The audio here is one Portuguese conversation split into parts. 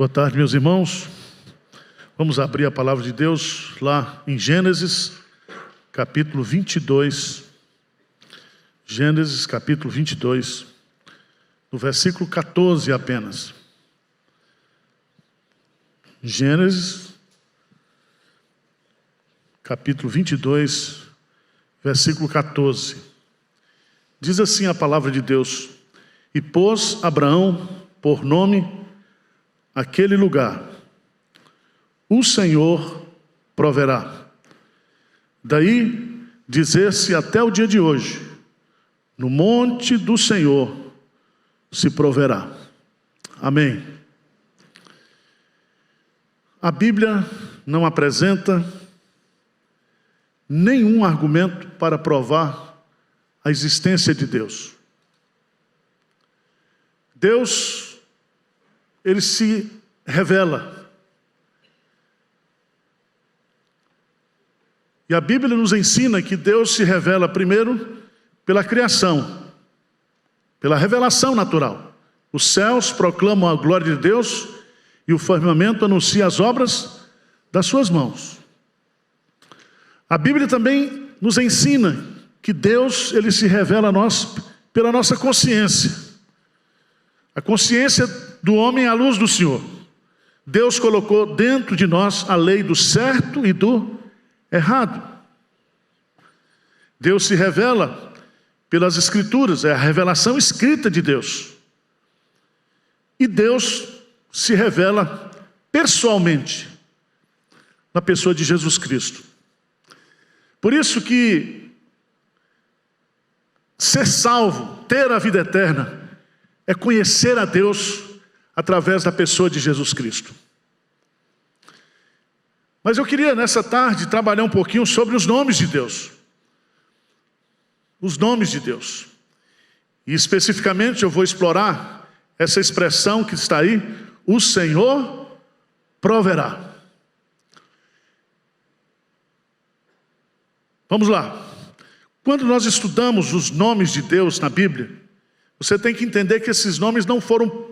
Boa tarde, meus irmãos. Vamos abrir a palavra de Deus lá em Gênesis, capítulo 22. Gênesis, capítulo 22, no versículo 14 apenas. Gênesis, capítulo 22, versículo 14. Diz assim a palavra de Deus: E pôs Abraão por nome aquele lugar: o Senhor proverá. Daí dizer-se até o dia de hoje: no monte do Senhor se proverá. Amém. A Bíblia não apresenta nenhum argumento para provar a existência de Deus. Deus, Ele se revela. E a Bíblia nos ensina que Deus se revela primeiro pela criação, pela revelação natural. Os céus proclamam a glória de Deus e o firmamento anuncia as obras das suas mãos. A Bíblia também nos ensina que Deus, Ele se revela a nós pela nossa consciência. A consciência do homem é a luz do Senhor. Deus colocou dentro de nós a lei do certo e do errado. Deus se revela pelas Escrituras, é a revelação escrita de Deus. E Deus se revela pessoalmente na pessoa de Jesus Cristo. Por isso que ser salvo, ter a vida eterna, é conhecer a Deus através da pessoa de Jesus Cristo. Mas eu queria nessa tarde trabalhar um pouquinho sobre os nomes de Deus. Os nomes de Deus. E especificamente eu vou explorar essa expressão que está aí: o Senhor proverá. Vamos lá. Quando nós estudamos os nomes de Deus na Bíblia, você tem que entender que esses nomes não foram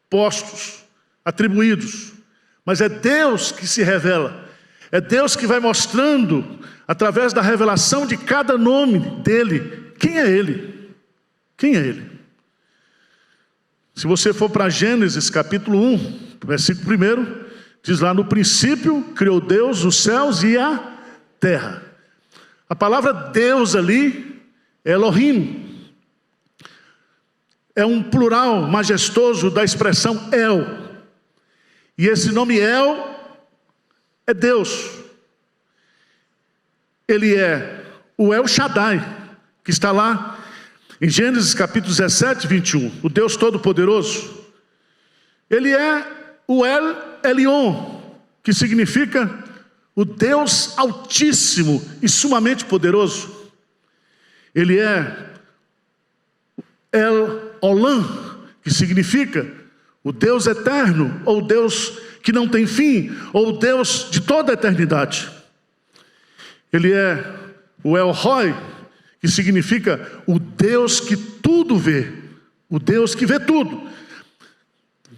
postos, atribuídos, mas é Deus que se revela. É Deus que vai mostrando, através da revelação de cada nome dele, quem é Ele. Quem é Ele? Se você for para Gênesis capítulo 1, versículo 1, diz lá: no princípio criou Deus os céus e a terra. A palavra Deus ali é Elohim. É um plural majestoso da expressão El. E esse nome El é Deus. Ele é o El Shaddai, que está lá em Gênesis capítulo 17, 21. O Deus Todo-Poderoso. Ele é o El Elyon, que significa o Deus Altíssimo e sumamente poderoso. Ele é El Olam, que significa o Deus eterno, ou Deus que não tem fim, ou Deus de toda a eternidade. Ele é o El Roi, que significa o Deus que tudo vê, o Deus que vê tudo.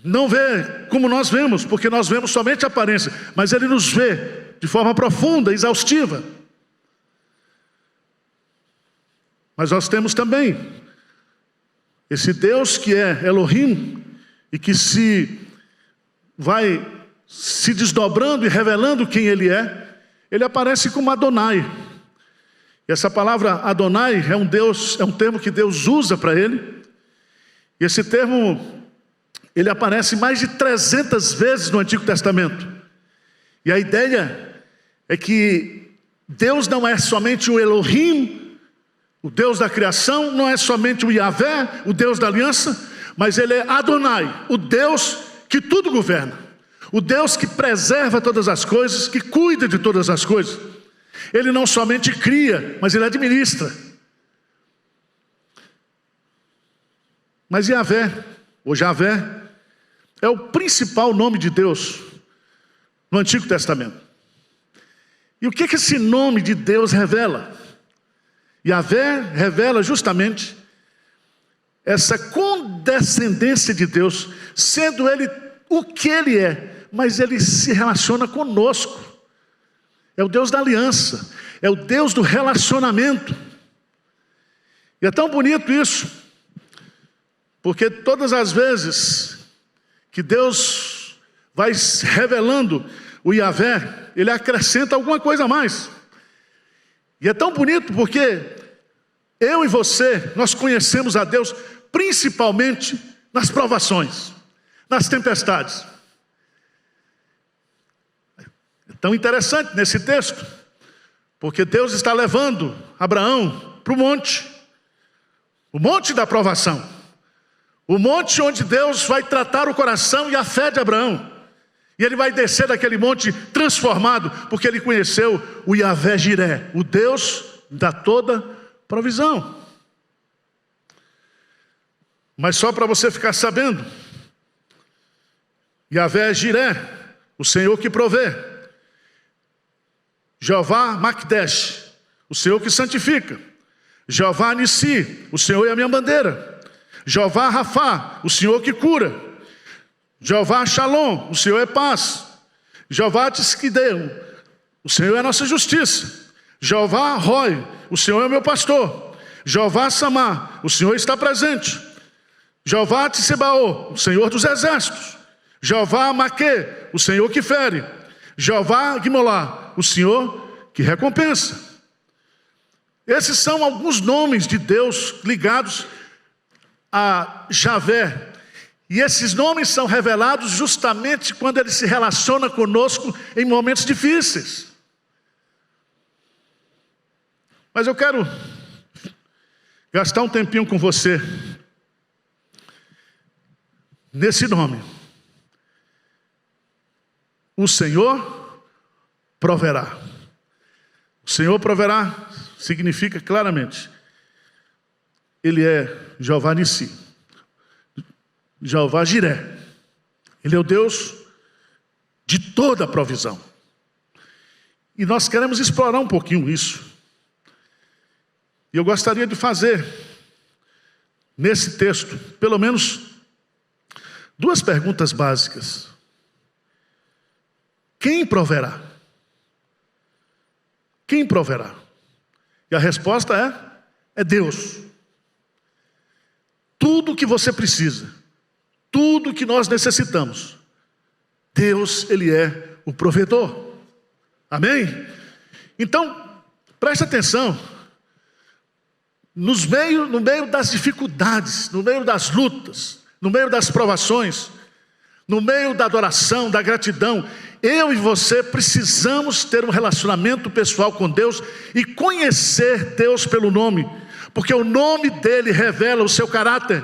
Não vê como nós vemos, porque nós vemos somente a aparência, mas Ele nos vê de forma profunda, exaustiva. Mas nós temos também esse Deus que é Elohim, e que vai se desdobrando e revelando quem Ele é. Ele aparece como Adonai. E essa palavra Adonai é um termo que Deus usa para Ele. E esse termo, ele aparece mais de 300 vezes no Antigo Testamento. E a ideia é que Deus não é somente o Elohim, o Deus da criação, não é somente o Yahvé, o Deus da aliança, mas Ele é Adonai, o Deus que tudo governa, o Deus que preserva todas as coisas, que cuida de todas as coisas. Ele não somente cria, mas Ele administra. Mas Yahvé, ou Javé, é o principal nome de Deus no Antigo Testamento. E o que esse nome de Deus revela? Yahvé revela justamente essa condescendência de Deus, sendo Ele o que Ele é, mas Ele se relaciona conosco. É o Deus da aliança, é o Deus do relacionamento. E é tão bonito isso, porque todas as vezes que Deus vai revelando o Yahvé, Ele acrescenta alguma coisa a mais. E é tão bonito porque eu e você, nós conhecemos a Deus principalmente nas provações, nas tempestades. É tão interessante nesse texto, porque Deus está levando Abraão para o monte da provação, o monte onde Deus vai tratar o coração e a fé de Abraão. E ele vai descer daquele monte transformado, porque ele conheceu o Yahvé Jiré, o Deus da toda provisão. Mas só para você ficar sabendo, Yahvé Jiré, o Senhor que provê. Jeová Makdesh, o Senhor que santifica. Jeová Nissi, o Senhor é a minha bandeira. Jeová Rafá, o Senhor que cura. Jeová Shalom, o Senhor é paz. Jeová Tisquideu, o Senhor é a nossa justiça. Jeová Roi, o Senhor é o meu pastor. Jeová Samá, o Senhor está presente. Jeová Tissebaô, o Senhor dos exércitos. Jeová Maquê, o Senhor que fere. Jeová Gimolá, o Senhor que recompensa. Esses são alguns nomes de Deus ligados a Javé. E esses nomes são revelados justamente quando Ele se relaciona conosco em momentos difíceis. Mas eu quero gastar um tempinho com você nesse nome. O Senhor proverá. O Senhor proverá significa claramente, Ele é Jeová Nissi. Jeová Jiré, Ele é o Deus de toda a provisão. E nós queremos explorar um pouquinho isso. E eu gostaria de fazer, nesse texto, pelo menos duas perguntas básicas. Quem proverá? Quem proverá? E a resposta é Deus. Tudo o que você precisa, tudo que nós necessitamos, Deus, Ele é o provedor. Amém? Então, preste atenção. No meio das dificuldades, no meio das lutas, no meio das provações, no meio da adoração, da gratidão, eu e você precisamos ter um relacionamento pessoal com Deus e conhecer Deus pelo nome, porque o nome dEle revela o seu caráter,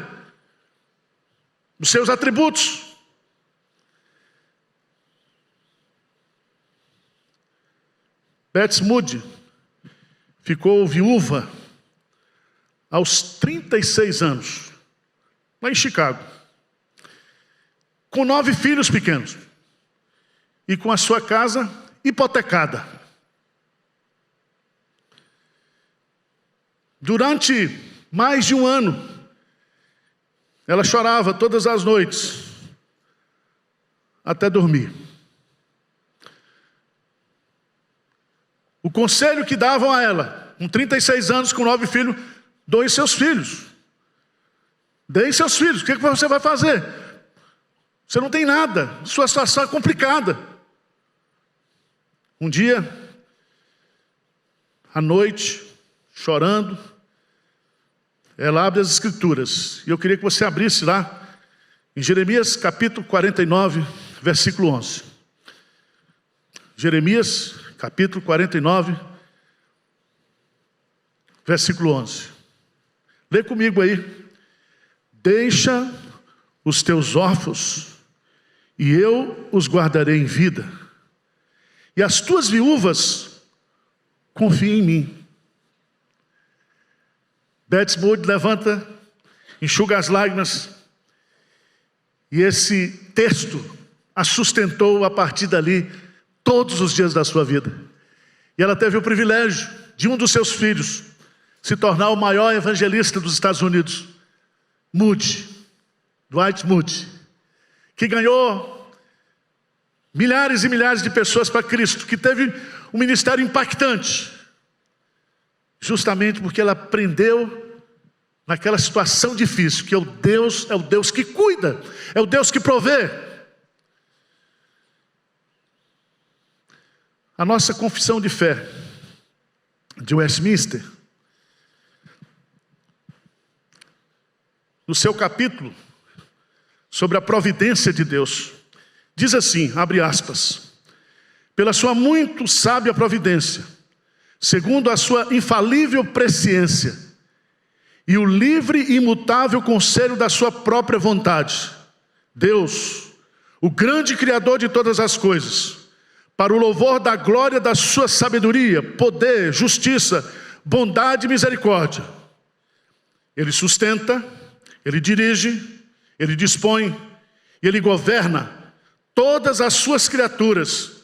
os seus atributos. Betsy Moody ficou viúva aos 36 anos, lá em Chicago, com 9 filhos pequenos e com a sua casa hipotecada. Durante mais de um ano, ela chorava todas as noites, até dormir. O conselho que davam a ela, com 36 anos, com 9 filhos, doe seus filhos. Dê seus filhos, o que você vai fazer? Você não tem nada, sua situação é complicada. Um dia, à noite, chorando, ela abre as Escrituras, e eu queria que você abrisse lá, em Jeremias capítulo 49, versículo 11. Jeremias capítulo 49, versículo 11. Lê comigo aí. Deixa os teus órfãos, e eu os guardarei em vida, e as tuas viúvas confiem em mim. Betsy Moody levanta, enxuga as lágrimas, e esse texto a sustentou a partir dali todos os dias da sua vida. E ela teve o privilégio de um dos seus filhos se tornar o maior evangelista dos Estados Unidos, Moody, Dwight Moody, que ganhou milhares e milhares de pessoas para Cristo, que teve um ministério impactante, justamente porque ela aprendeu naquela situação difícil, que o Deus é o Deus que cuida, é o Deus que provê. A nossa confissão de fé de Westminster, no seu capítulo sobre a providência de Deus, diz assim, abre aspas: pela sua muito sábia providência, segundo a sua infalível presciência e o livre e imutável conselho da sua própria vontade, Deus, o grande Criador de todas as coisas, para o louvor da glória da sua sabedoria, poder, justiça, bondade e misericórdia, Ele sustenta, Ele dirige, Ele dispõe, Ele governa todas as suas criaturas,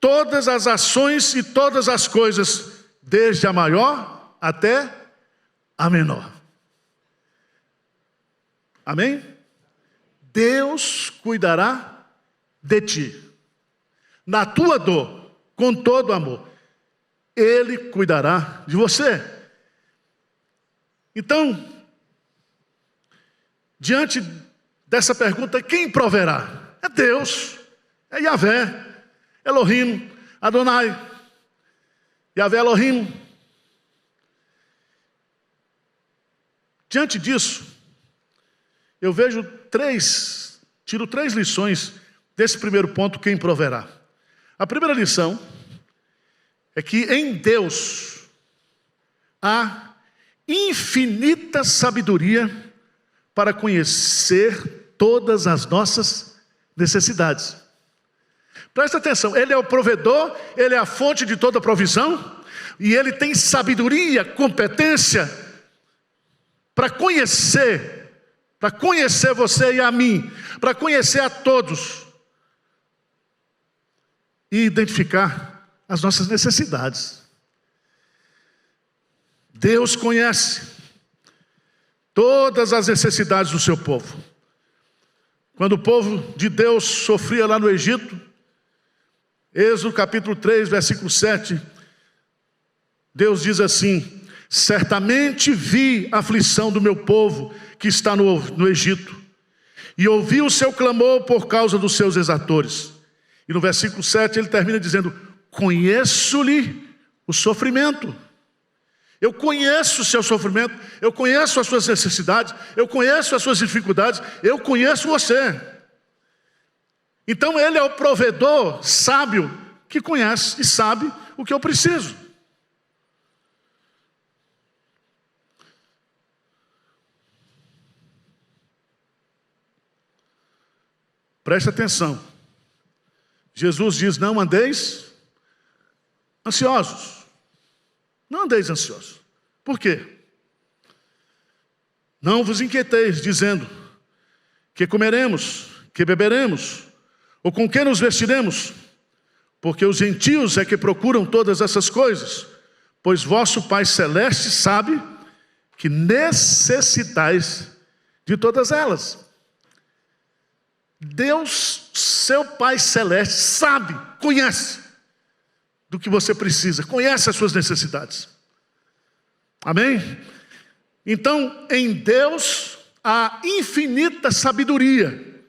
todas as ações e todas as coisas, desde a maior até a menor. Amém? Deus cuidará de ti, na tua dor, com todo amor. Ele cuidará de você. Então, diante dessa pergunta, quem proverá? É Deus, é Yahvé, Elohim, Adonai, Yahvé Elohim. Diante disso, eu tiro três lições desse primeiro ponto, quem proverá. A primeira lição é que em Deus há infinita sabedoria para conhecer todas as nossas necessidades. Presta atenção, Ele é o provedor, Ele é a fonte de toda provisão, e Ele tem sabedoria, competência para conhecer você e a mim, para conhecer a todos e identificar as nossas necessidades. Deus conhece todas as necessidades do seu povo. Quando o povo de Deus sofria lá no Egito, Êxodo capítulo 3, versículo 7, Deus diz assim: certamente vi a aflição do meu povo que está no Egito, e ouvi o seu clamor por causa dos seus exatores. E no versículo 7 ele termina dizendo: conheço-lhe o sofrimento. Eu conheço o seu sofrimento, eu conheço as suas necessidades, eu conheço as suas dificuldades, eu conheço você. Então Ele é o provedor sábio que conhece e sabe o que eu preciso. Preste atenção. Jesus diz: não andeis ansiosos. Não andeis ansiosos. Por quê? Não vos inquieteis, dizendo: que comeremos, que beberemos, ou com que nos vestiremos? Porque os gentios é que procuram todas essas coisas, pois vosso Pai Celeste sabe que necessitais de todas elas. Deus, seu Pai Celeste, sabe, conhece do que você precisa, conhece as suas necessidades. Amém? Então, em Deus há infinita sabedoria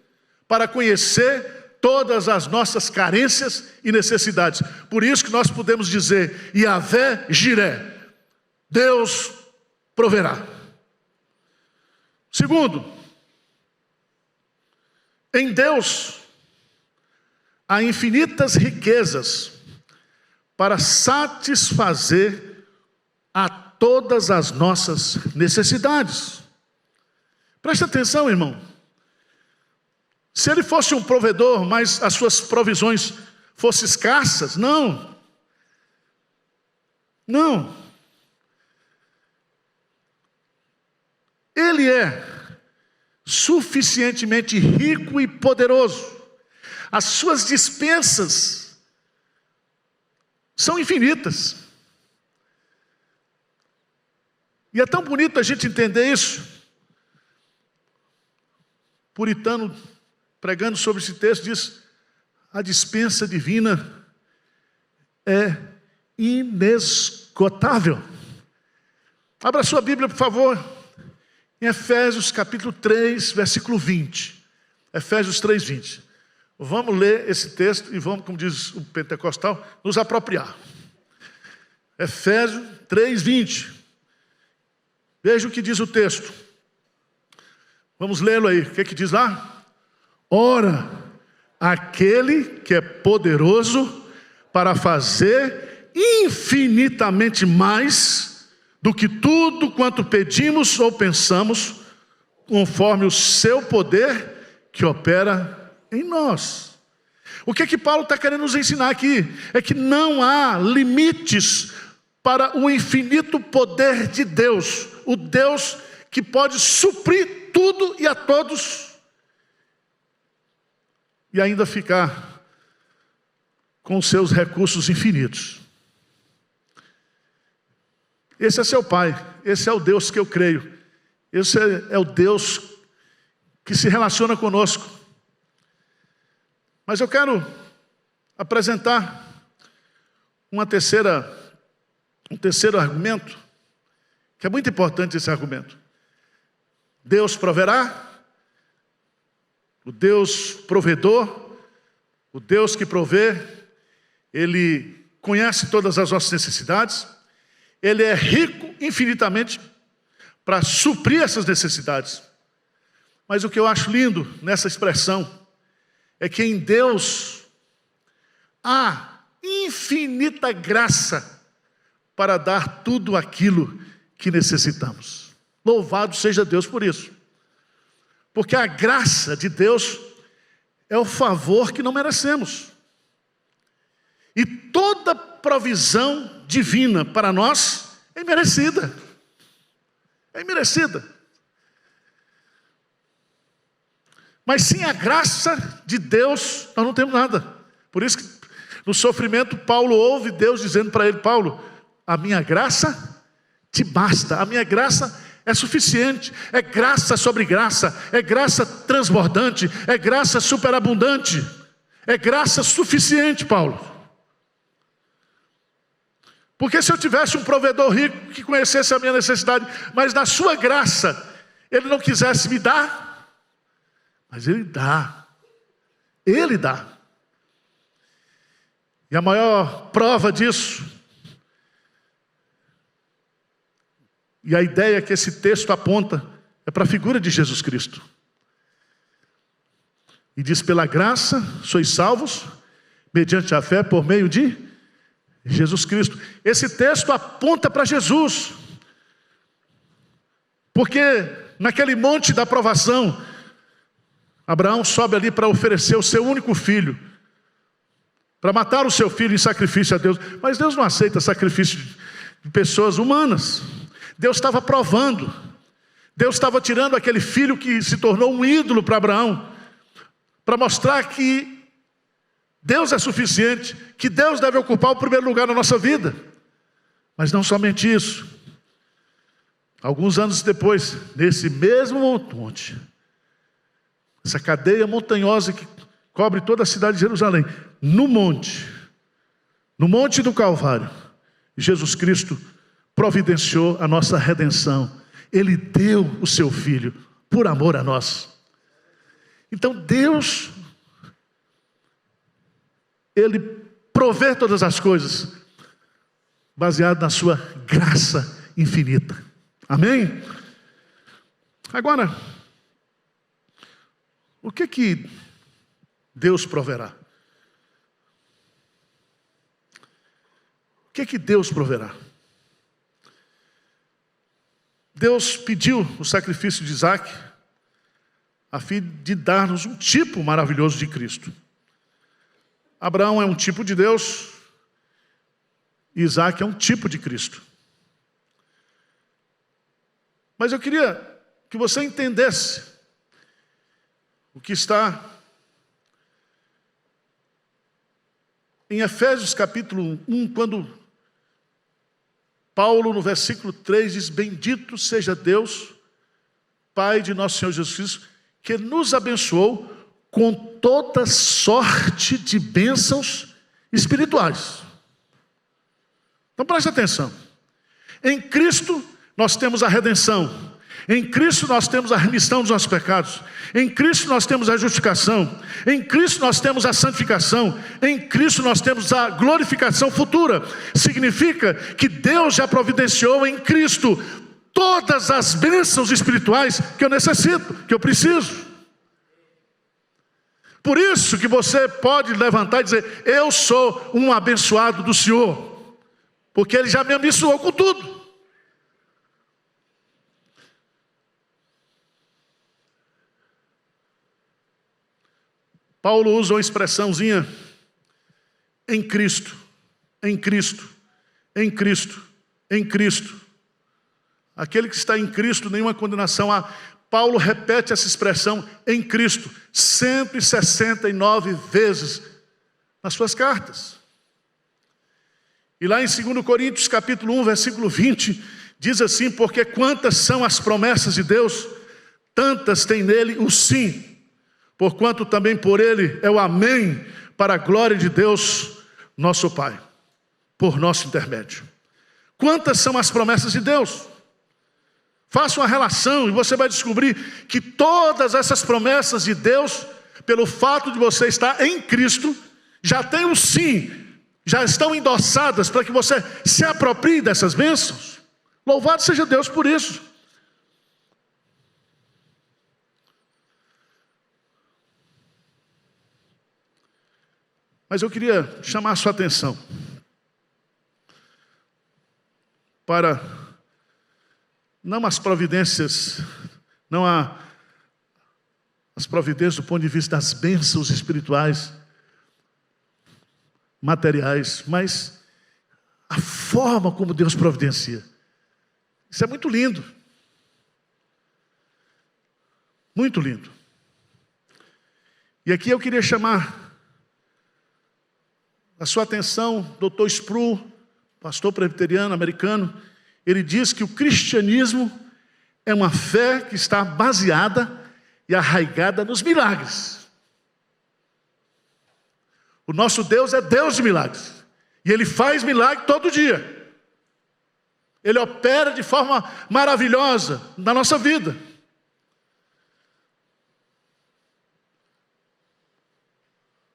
para conhecer todas as nossas carências e necessidades. Por isso que nós podemos dizer: Yahvé Jiré, Deus proverá. Segundo, em Deus há infinitas riquezas para satisfazer a todas as nossas necessidades. Preste atenção, irmão. Se Ele fosse um provedor, mas as suas provisões fossem escassas, não. Ele é suficientemente rico e poderoso. As suas dispensas são infinitas. E é tão bonito a gente entender isso. Puritano, pregando sobre esse texto, diz: a dispensa divina é inesgotável. Abra sua Bíblia, por favor, em Efésios capítulo 3, versículo 20. Efésios 3, 20. Vamos ler esse texto e vamos, como diz o pentecostal, nos apropriar. Efésios 3, 20. Veja o que diz o texto. Vamos lê-lo aí. O que diz lá? Ora, aquele que é poderoso para fazer infinitamente mais do que tudo quanto pedimos ou pensamos, conforme o seu poder que opera em nós. O que Paulo está querendo nos ensinar aqui? É que não há limites para o infinito poder de Deus. O Deus que pode suprir tudo e a todos e ainda ficar com os seus recursos infinitos. Esse é seu Pai, esse é o Deus que eu creio, esse é o Deus que se relaciona conosco. Mas eu quero apresentar um terceiro argumento, que é muito importante esse argumento. Deus proverá, o Deus provedor, o Deus que provê, Ele conhece todas as nossas necessidades, Ele é rico infinitamente para suprir essas necessidades. Mas o que eu acho lindo nessa expressão é que em Deus há infinita graça para dar tudo aquilo que necessitamos. Louvado seja Deus por isso. Porque a graça de Deus é o favor que não merecemos. E toda provisão divina para nós é imerecida. É imerecida. Mas sem a graça de Deus, nós não temos nada. Por isso que no sofrimento Paulo ouve Deus dizendo para ele: Paulo, a minha graça te basta, a minha graça é suficiente. É graça sobre graça, é graça transbordante, é graça superabundante, é graça suficiente, Paulo. Porque se eu tivesse um provedor rico que conhecesse a minha necessidade, mas na sua graça ele não quisesse me dar, mas ele dá. Ele dá. E a maior prova disso, e a ideia que esse texto aponta, é para a figura de Jesus Cristo. E diz: pela graça sois salvos, mediante a fé por meio de Jesus Cristo. Esse texto aponta para Jesus. Porque naquele monte da provação, Abraão sobe ali para oferecer o seu único filho, para matar o seu filho em sacrifício a Deus. Mas Deus não aceita sacrifício de pessoas humanas. Deus estava provando. Deus estava tirando aquele filho que se tornou um ídolo para Abraão, para mostrar que Deus é suficiente, que Deus deve ocupar o primeiro lugar na nossa vida. Mas não somente isso. Alguns anos depois, nesse mesmo monte, essa cadeia montanhosa que cobre toda a cidade de Jerusalém, no monte do Calvário, Jesus Cristo providenciou a nossa redenção. Ele deu o seu Filho por amor a nós. Então Deus, Ele provê todas as coisas baseado na sua graça infinita. Amém? Agora, o que Deus proverá? O que Deus proverá? Deus pediu o sacrifício de Isaac a fim de dar-nos um tipo maravilhoso de Cristo. Abraão é um tipo de Deus, e Isaac é um tipo de Cristo. Mas eu queria que você entendesse o que está em Efésios capítulo 1, quando Paulo, no versículo 3, diz: bendito seja Deus, Pai de nosso Senhor Jesus Cristo, que nos abençoou com toda sorte de bênçãos espirituais. Então preste atenção. Em Cristo nós temos a redenção. Em Cristo nós temos a remissão dos nossos pecados. Em Cristo nós temos a justificação. Em Cristo nós temos a santificação. Em Cristo nós temos a glorificação futura. Significa que Deus já providenciou em Cristo todas as bênçãos espirituais que eu necessito, que eu preciso. Por isso que você pode levantar e dizer: eu sou um abençoado do Senhor, porque Ele já me abençoou com tudo. Paulo usa uma expressãozinha: em Cristo, em Cristo, em Cristo, em Cristo. Aquele que está em Cristo, nenhuma condenação há. Paulo repete essa expressão em Cristo 169 vezes nas suas cartas. E lá em 2 Coríntios capítulo 1, versículo 20, diz assim: porque quantas são as promessas de Deus, tantas tem nele o sim. Porquanto também por ele é o amém, para a glória de Deus, nosso Pai, por nosso intermédio. Quantas são as promessas de Deus? Faça uma relação e você vai descobrir que todas essas promessas de Deus, pelo fato de você estar em Cristo, já tem um sim, já estão endossadas para que você se aproprie dessas bênçãos. Louvado seja Deus por isso. Mas eu queria chamar a sua atenção para não as providências, não as providências do ponto de vista das bênçãos espirituais, materiais, mas a forma como Deus providencia. Isso é muito lindo. Muito lindo. E aqui eu queria chamar a sua atenção, Dr. Sproul, pastor presbiteriano americano. Ele diz que o cristianismo é uma fé que está baseada e arraigada nos milagres. O nosso Deus é Deus de milagres. E Ele faz milagre todo dia. Ele opera de forma maravilhosa na nossa vida.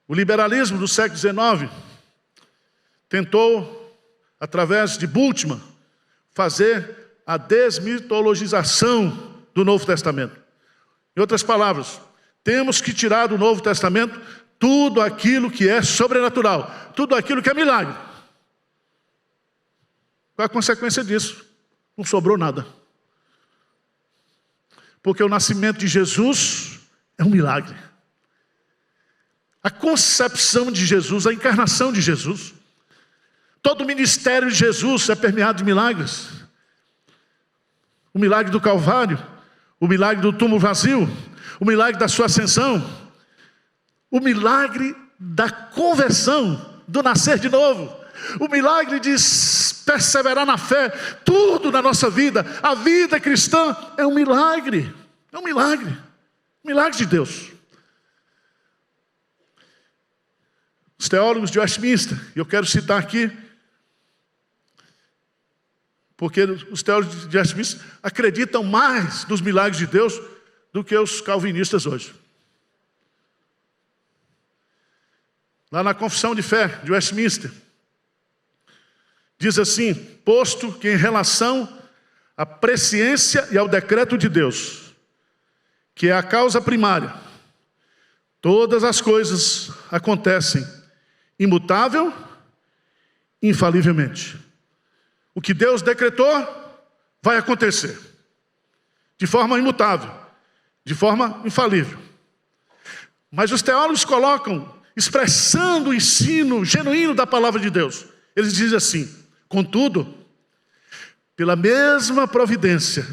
O liberalismo do século XIX tentou, através de Bultmann, fazer a desmitologização do Novo Testamento. Em outras palavras, temos que tirar do Novo Testamento tudo aquilo que é sobrenatural, tudo aquilo que é milagre. Qual é a consequência disso? Não sobrou nada. Porque o nascimento de Jesus é um milagre. A concepção de Jesus, a encarnação de Jesus, todo o ministério de Jesus é permeado de milagres. O milagre do Calvário, o milagre do túmulo vazio, o milagre da sua ascensão, o milagre da conversão, do nascer de novo, o milagre de perseverar na fé. Tudo na nossa vida, a vida cristã é um milagre, milagre de Deus. Os teólogos de Westminster, e eu quero citar aqui, porque os teólogos de Westminster acreditam mais nos milagres de Deus do que os calvinistas hoje. Lá na Confissão de Fé de Westminster, diz assim: posto que em relação à presciência e ao decreto de Deus, que é a causa primária, todas as coisas acontecem imutável, infalivelmente. O que Deus decretou vai acontecer de forma imutável, de forma infalível. Mas os teólogos colocam, expressando o ensino genuíno da palavra de Deus, eles dizem assim: contudo, pela mesma providência,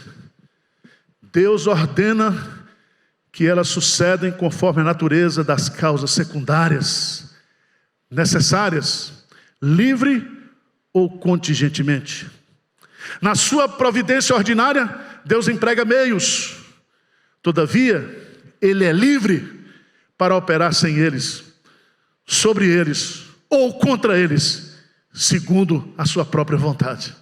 Deus ordena que elas sucedem conforme a natureza das causas secundárias necessárias, livre ou contingentemente. Na sua providência ordinária, Deus emprega meios. Todavia, Ele é livre para operar sem eles, sobre eles ou contra eles, segundo a sua própria vontade.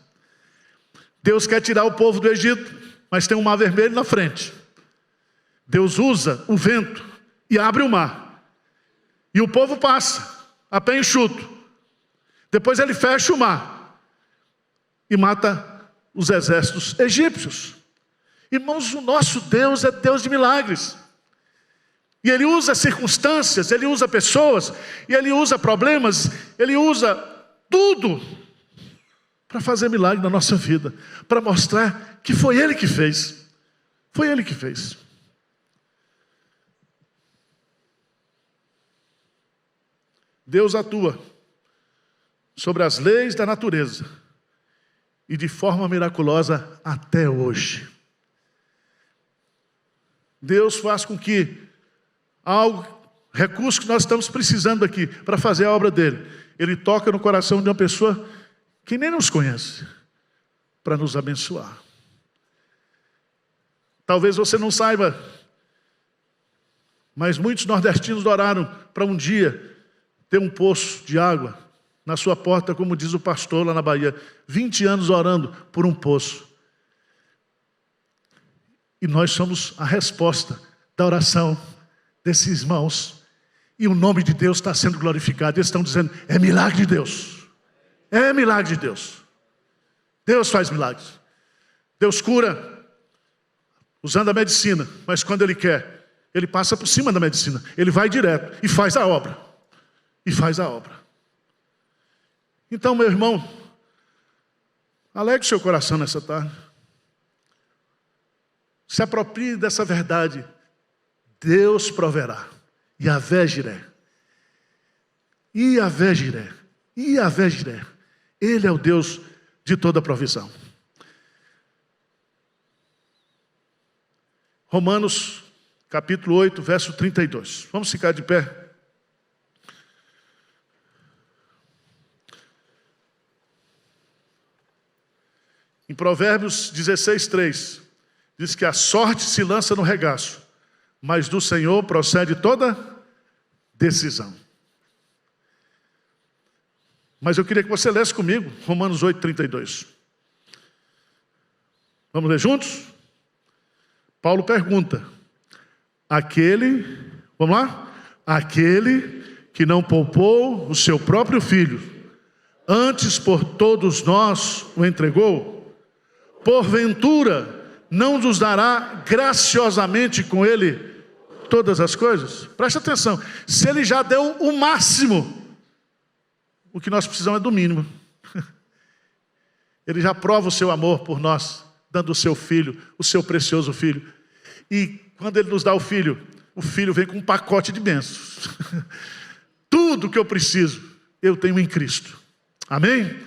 Deus quer tirar o povo do Egito, mas tem um mar vermelho na frente. Deus usa o vento e abre o mar. E o povo passa a pé enxuto. Depois ele fecha o mar e mata os exércitos egípcios. Irmãos, o nosso Deus é Deus de milagres. E Ele usa circunstâncias, Ele usa pessoas, e Ele usa problemas, Ele usa tudo para fazer milagre na nossa vida, para mostrar que foi Ele que fez. Foi Ele que fez. Deus atua sobre as leis da natureza e de forma miraculosa até hoje. Deus faz com que recurso que nós estamos precisando aqui para fazer a obra dele, Ele toca no coração de uma pessoa que nem nos conhece, para nos abençoar. Talvez você não saiba, mas muitos nordestinos oraram para um dia ter um poço de água na sua porta, como diz o pastor lá na Bahia. 20 anos orando por um poço. E nós somos a resposta da oração desses irmãos. E o nome de Deus está sendo glorificado. Eles estão dizendo, é milagre de Deus. É milagre de Deus. Deus faz milagres. Deus cura usando a medicina. Mas quando Ele quer, Ele passa por cima da medicina. Ele vai direto e faz a obra. E faz a obra. Então, meu irmão, alegre seu coração nessa tarde. Se aproprie dessa verdade. Deus proverá. Yahvé Jiré. Yahvé Jiré. Yahvé Jiré. Ele é o Deus de toda provisão. Romanos, capítulo 8, verso 32. Vamos ficar de pé. Em Provérbios 16, 3, diz que a sorte se lança no regaço, mas do Senhor procede toda decisão. Mas eu queria que você lesse comigo, Romanos 8, 32. Vamos ler juntos? Paulo pergunta, vamos lá? Aquele que não poupou o seu próprio filho, antes por todos nós o entregou, porventura não nos dará graciosamente com Ele todas as coisas? Presta atenção, se Ele já deu o máximo, o que nós precisamos é do mínimo. Ele já prova o seu amor por nós, dando o seu filho, o seu precioso filho. E quando Ele nos dá o filho vem com um pacote de bênçãos. Tudo que eu preciso, eu tenho em Cristo. Amém?